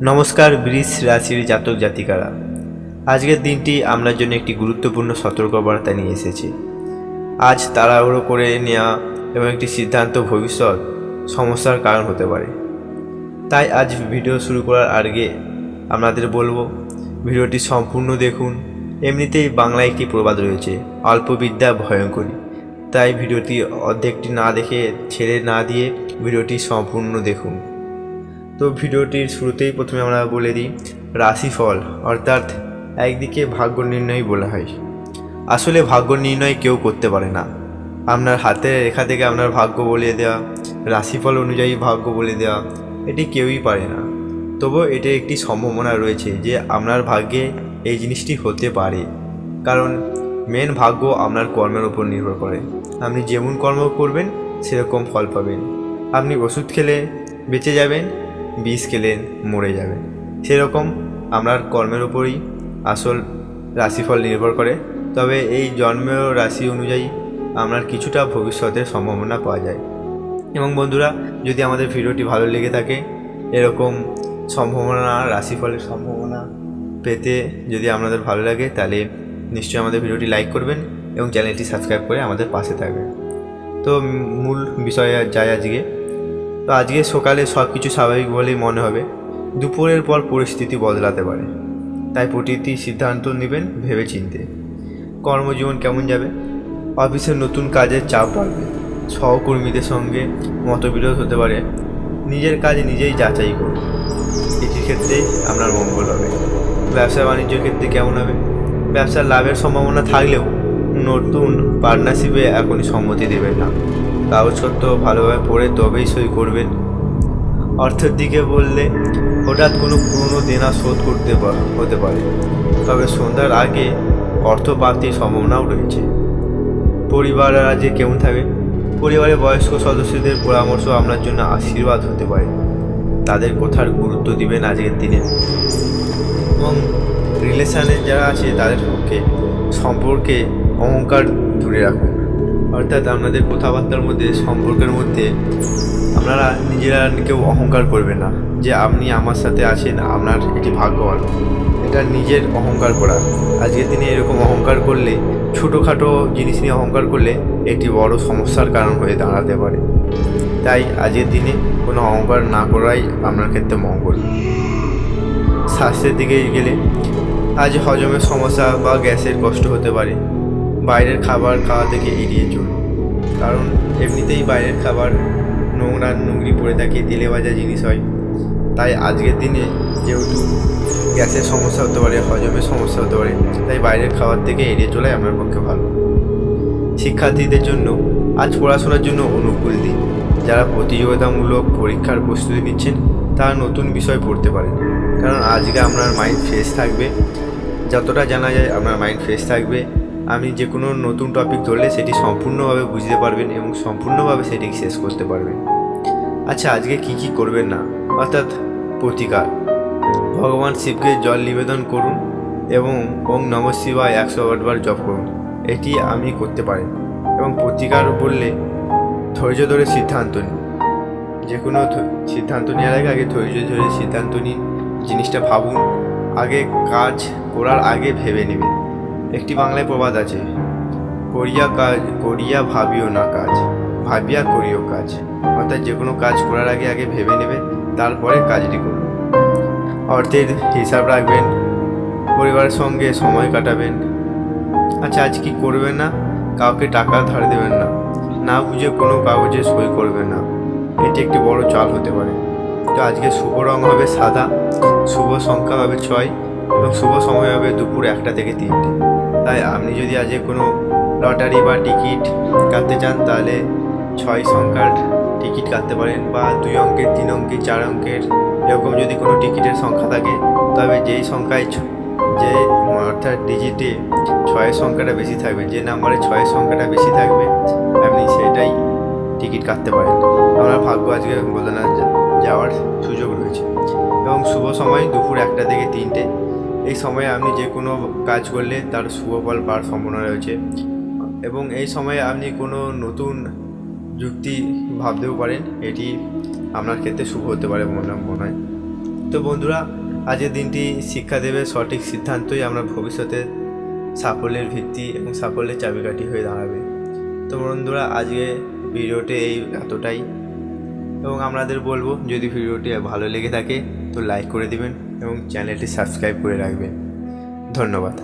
নমস্কার বৃষ রাশির জাতক জাতিকারা, আজকের দিনটি আপনার জন্য একটি গুরুত্বপূর্ণ সতর্কবার্তা নিয়ে এসেছে। আজ তাড়াহুড়ো করে নেওয়া এবং একটি সিদ্ধান্ত ভবিষ্যৎ সমস্যার কারণ হতে পারে। তাই আজ ভিডিও শুরু করার আগে আপনাদের বলবো, ভিডিওটি সম্পূর্ণ দেখুন। এমনিতেই বাংলায় একটি প্রবাদ রয়েছে, অল্প বিদ্যা ভয়ঙ্করী। তাই ভিডিওটি অর্ধেকটি না দেখে ছেড়ে না দিয়ে ভিডিওটি সম্পূর্ণ দেখুন। তো ভিডিওটির শুরুতেই প্রথমে আমরা বলে দিই রাশিফল, অর্থাৎ একদিকে ভাগ্য নির্ণয় বলা হয়। আসলে ভাগ্য নির্ণয় কেউ করতে পারে না। আপনার হাতের রেখা থেকে আপনার ভাগ্য বলে দেওয়া, রাশিফল অনুযায়ী ভাগ্য বলে দেওয়া, এটি কেউই পারে না। তবুও এটির একটি সম্ভাবনা রয়েছে যে আপনার ভাগ্যে এই জিনিসটি হতে পারে, কারণ মেন ভাগ্য আপনার কর্মের উপর নির্ভর করে। আপনি যেমন কর্ম করবেন সেরকম ফল পাবেন। আপনি ওষুধ খেলে বেঁচে যাবেন, বিষ খেলে মরে যাবেন। সেরকম আপনার কর্মের উপরই আসল রাশিফল নির্ভর করে। তবে এই জন্মের রাশি অনুযায়ী আপনার কিছুটা ভবিষ্যতের সম্ভাবনা পাওয়া যায়। এবং বন্ধুরা, যদি আমাদের ভিডিওটি ভালো লেগে থাকে, এরকম সম্ভাবনা, রাশিফলের সম্ভাবনা পেতে যদি আপনাদের ভালো লাগে, তাহলে নিশ্চয়ই আমাদের ভিডিওটি লাইক করবেন এবং চ্যানেলটি সাবস্ক্রাইব করে আমাদের পাশে থাকবেন। তো মূল বিষয়ে যায় আজকে। তো আজকে সকালে সব কিছু স্বাভাবিক বলেই মনে হবে, দুপুরের পর পরিস্থিতি বদলাতে পারে। তাই প্রতিটি সিদ্ধান্ত নেবেন ভেবে চিনতে। কর্মজীবন কেমন যাবে? অফিসের নতুন কাজের চাপ বাড়বে, সহকর্মীদের সঙ্গে মতবিরোধ হতে পারে। নিজের কাজ নিজেই যাচাই করুন, এটির ক্ষেত্রে আপনার মঙ্গল হবে। ব্যবসা বাণিজ্যের ক্ষেত্রে কেমন হবে? ব্যবসার লাভের সম্ভাবনা থাকলেও নতুন পার্টনারশিপে এখনই সম্মতি দেবেন না। কাগজপত্র ভালোভাবে পড়ে তবেই সই করবেন। অর্থের দিকে বললে হঠাৎ কোনো পুরনো দেনা শোধ করতে হতে পারে, তবে সন্ধ্যার আগে অর্থ প্রাপ্তির সম্ভাবনাও রয়েছে। পরিবার আজ কেমন থাকবে? পরিবারের বয়স্ক সদস্যদের পরামর্শ আপনার জন্য আশীর্বাদ হতে পারে। তাদের কথার গুরুত্ব দিবেন আজকের দিনে। এবং রিলেশানে যারা আছে তাদের পক্ষে সম্পর্কে অহংকার দূরে রাখুন। অর্থাৎ আপনাদের কথাবার্তার মধ্যে, সম্পর্কের মধ্যে আপনারা নিজেরা কেউ অহংকার করবে না যে আপনি আমার সাথে আছেন, আপনার এটি ভাগ্যবান। এটা নিজের অহংকার করা। আজকের দিনে এরকম অহংকার করলে, ছোটোখাটো জিনিস নিয়ে অহংকার করলে একটি বড় সমস্যার কারণ হয়ে দাঁড়াতে পারে। তাই আজকের দিনে কোনো অহংকার না করাই আপনার ক্ষেত্রে মঙ্গল। স্বাস্থ্যের দিকে গেলে আজ হজমের সমস্যা বা গ্যাসের কষ্ট হতে পারে। বাইরের খাবার খাওয়া থেকে এড়িয়ে চলুন, কারণ এমনিতেই বাইরের খাবার নোংরি পড়ে থাকে, তেলে ভাজা জিনিস হয়। তাই আজকের দিনে যেহেতু গ্যাসের সমস্যা হতে পারে, হজমের সমস্যা হতে পারে, তাই বাইরের খাবার থেকে এড়িয়ে চলাই আপনার পক্ষে ভালো। শিক্ষার্থীদের জন্য আজ পড়াশোনার জন্য অনুকূল দিন। যারা প্রতিযোগিতামূলক পরীক্ষার প্রস্তুতি নিচ্ছেন তারা নতুন বিষয় পড়তে পারেন, কারণ আজকে আপনার মাইন্ড ফ্রেশ থাকবে। যতটা জানা যায় আপনার মাইন্ড ফ্রেশ থাকবে। আপনি যে কোনো নতুন টপিক ধরলে সেটি সম্পূর্ণভাবে বুঝতে পারবেন এবং সম্পূর্ণভাবে সেটি শেষ করতে পারবেন। আচ্ছা, আজকে কি করবেন না, অর্থাৎ প্রতিকার। ভগবান শিবকে জল নিবেদন করুন এবং ওং নমঃ শিবায় 108 বার জপ করুন। এটি আপনি করতে পারেন। এবং প্রতিকার বললে ধৈর্য ধরে সিদ্ধান্ত নিন। যে কোনো সিদ্ধান্ত নেওয়ার আগে ধৈর্য ধরে সিদ্ধান্ত নিন। জিনিসটা ভাবুন, আগে কাজ করার আগে ভেবে নেবেন। একটি বাংলায় প্রবাদ আছে, করিয়া ভাবিও না কাজ, ভাবিয়া করিও কাজ। অর্থাৎ যে কোনো কাজ করার আগে ভেবে নেবেন, তারপরে কাজটি করুন। অর্থের হিসাব রাখবেন, পরিবারের সঙ্গে সময় কাটাবেন। আচ্ছা, আজ কি করবেন না? কাউকে টাকা ধার দেবেন না, না বুঝে কোনো কাগজে সই করবেন না। এটি একটি বড় চাল হতে পারে। তো আজকে শুভ রং হবে সাদা, শুভ সংখ্যা হবে 6 এবং শুভ সময় হবে দুপুর 1টা থেকে 3টে। তাই আপনি যদি আজকে কোনো লটারি বা টিকিট কাটতে চান, তাহলে 6 সংখ্যার টিকিট কাটতে পারেন, বা 2 অঙ্কের, 3 অঙ্কের, 4 অঙ্কের, এরকম যদি কোনো টিকিটের সংখ্যা থাকে, তবে যেই সংখ্যায় অর্থাৎ ডিজিটে 6 সংখ্যাটা বেশি থাকবে, যে নাম্বারে 6 সংখ্যাটা বেশি থাকবে, আপনি সেটাই টিকিট কাটতে পারেন। আপনার ভাগ্য আজকে বদলে যাওয়ার সুযোগ রয়েছে। এবং শুভ সময় দুপুর 1টা থেকে 3টে। এই সময়ে আপনি যে কোনো কাজ করলে তার শুভ ফল পাওয়ার সম্ভাবনা রয়েছে। এবং এই সময়ে আপনি কোনো নতুন যুক্তি ভাবতেও পারেন, এটি আপনার ক্ষেত্রে শুভ হতে পারে মনে হয়। তো বন্ধুরা, আজকের দিনটি শিক্ষা দেবে সঠিক সিদ্ধান্তই আমরা ভবিষ্যতে সাফল্যের ভিত্তি এবং সাফল্যের চাবিকাঠি হয়ে দাঁড়াবে। তো বন্ধুরা, আজকে ভিডিওটি এতটাই, এবং আপনাদের বলবো যদি ভিডিওটি ভালো লেগে থাকে তো লাইক করে দিবেন এবং চ্যানেলটি সাবস্ক্রাইব করে রাখবেন। ধন্যবাদ।